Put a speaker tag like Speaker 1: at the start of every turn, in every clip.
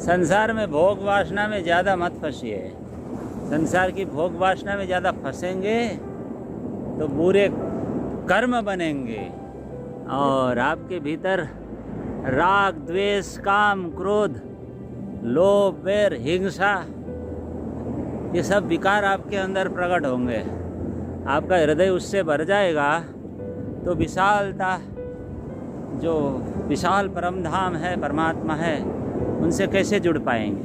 Speaker 1: संसार में भोग वासना में ज़्यादा मत फंसिए। संसार की भोग वासना में ज़्यादा फंसेंगे तो बुरे कर्म बनेंगे और आपके भीतर राग, द्वेष, काम, क्रोध, लोभ, वैर, हिंसा, ये सब विकार आपके अंदर प्रकट होंगे। आपका हृदय उससे भर जाएगा तो विशालता, जो विशाल परम धाम है, परमात्मा है, उनसे कैसे जुड़ पाएंगे।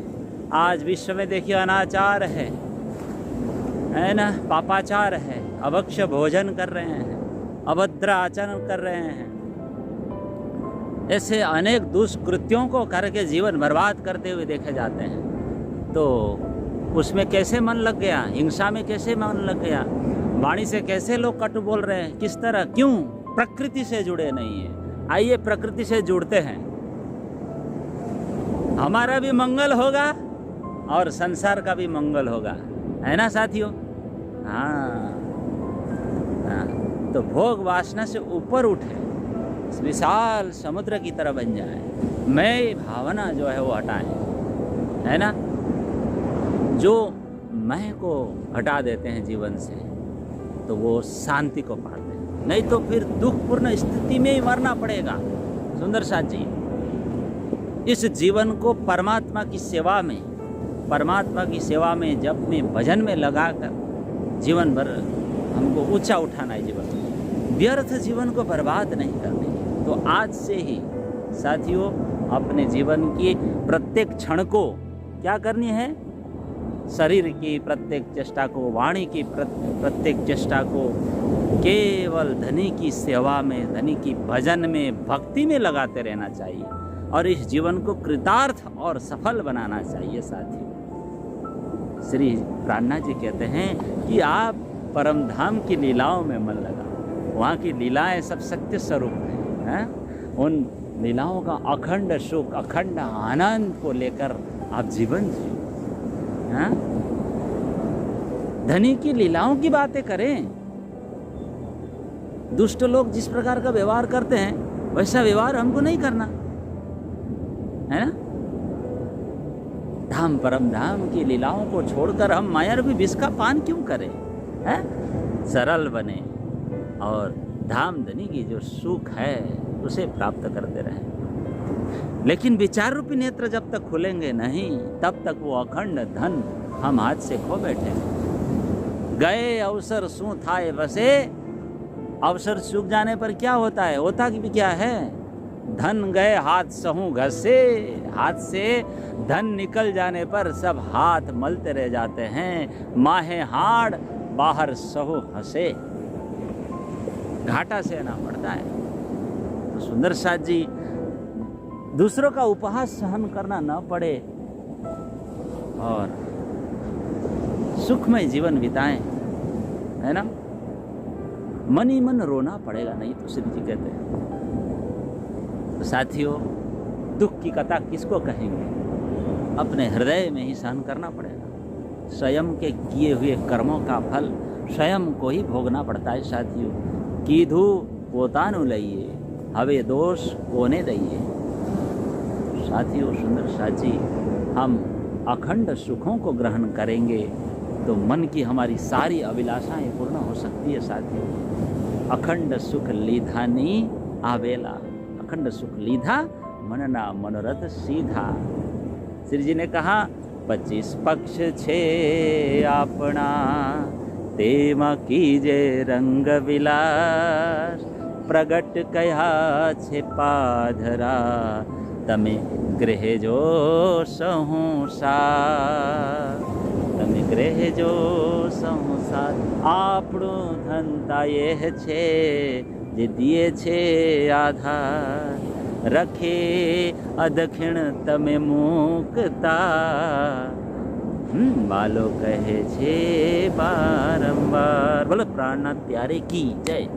Speaker 1: आज विश्व में देखिए अनाचार है ना, पापाचार है, अभक्ष्य भोजन कर रहे हैं, अभद्र आचरण कर रहे हैं, ऐसे अनेक दुष्कृत्यों को करके जीवन बर्बाद करते हुए देखे जाते हैं। तो उसमें कैसे मन लग गया, हिंसा में कैसे मन लग गया, वाणी से कैसे लोग कटु बोल रहे हैं, किस तरह, क्यों? प्रकृति से जुड़े नहीं है। आइए प्रकृति से जुड़ते हैं, हमारा भी मंगल होगा और संसार का भी मंगल होगा, है ना साथियों? हाँ, तो भोग वासना से ऊपर उठे, इस विशाल समुद्र की तरह बन जाए, मैं भावना जो है वो हटाएं, है ना? जो मैं को हटा देते हैं जीवन से तो वो शांति को पाते हैं, नहीं तो फिर दुखपूर्ण स्थिति में ही मरना पड़ेगा। सुंदर साथ जी, इस जीवन को परमात्मा की सेवा में जब में भजन में लगाकर जीवन भर हमको ऊंचा उठाना है, जीवन व्यर्थ जीवन को बर्बाद नहीं करने। तो आज से ही साथियों अपने जीवन की प्रत्येक क्षण को क्या करनी है, शरीर की प्रत्येक चेष्टा को, वाणी की प्रत्येक चेष्टा को केवल धनी की सेवा में, धनी की भजन में, भक्ति में लगाते रहना चाहिए और इस जीवन को कृतार्थ और सफल बनाना चाहिए। साथियों श्री प्राणनाथ जी कहते हैं कि आप परम धाम की लीलाओं में मन लगाओ, वहाँ की लीलाएं सब सत्य स्वरूप हैं, उन लीलाओं का अखंड सुख, अखंड आनंद को लेकर आप जीवन जियो। धनी की लीलाओं की बातें करें, दुष्ट लोग जिस प्रकार का व्यवहार करते हैं वैसा व्यवहार हमको नहीं करना, है ना? धाम परम धाम की लीलाओं को छोड़कर हम मायावी विष का पान क्यों करें, हैं? सरल बने और धाम धनी की जो सुख है उसे प्राप्त करते रहें। लेकिन विचार रूपी नेत्र जब तक खुलेंगे नहीं, तब तक वो अखंड धन हम हाथ से खो बैठे। गए अवसर सू थाए बसे, अवसर सूख जाने पर क्या होता है, होता कि भी क्या है, धन गए हाथ सहू घसे। हाथ से धन निकल जाने पर सब हाथ मलते रह जाते हैं, माहे हाड़ बाहर सहू हंसे, घाटा सहना पड़ता है। तो सुंदर साथ जी, दूसरों का उपहास सहन करना न पड़े और सुखमय जीवन बिताएं, है ना? मन ही मन रोना पड़ेगा, नहीं तो श्री जी कहते हैं। तो साथियों दुख की कथा किसको कहेंगे, अपने हृदय में ही सहन करना पड़ेगा। स्वयं के किए हुए कर्मों का फल स्वयं को ही भोगना पड़ता है। साथियों कीधु पोतानु लइए, हवे दोष कोने दइए। साथियों सुंदर साथी, हम अखंड सुखों को ग्रहण करेंगे तो मन की हमारी सारी अभिलाषाएं पूर्ण हो सकती है। साथियों अखंड सुख लीधानी आवेला, अखंड सुख लीधा मनना मनोरथ सीधा। श्री जी ने कहा 25 पक्ष छे आपना, तेमा कीजे रंग विलास, प्रगट कया छे पाधरा, तमे गृह जो संसार, तमे गृह जो संसार। आपणो धनता ये छे जे दिए छे आधार, रखे अदक्षिण तमे मुक्ता, बालो कहे छे बारंबार। बोलो प्राणनाथ प्यारे की जय।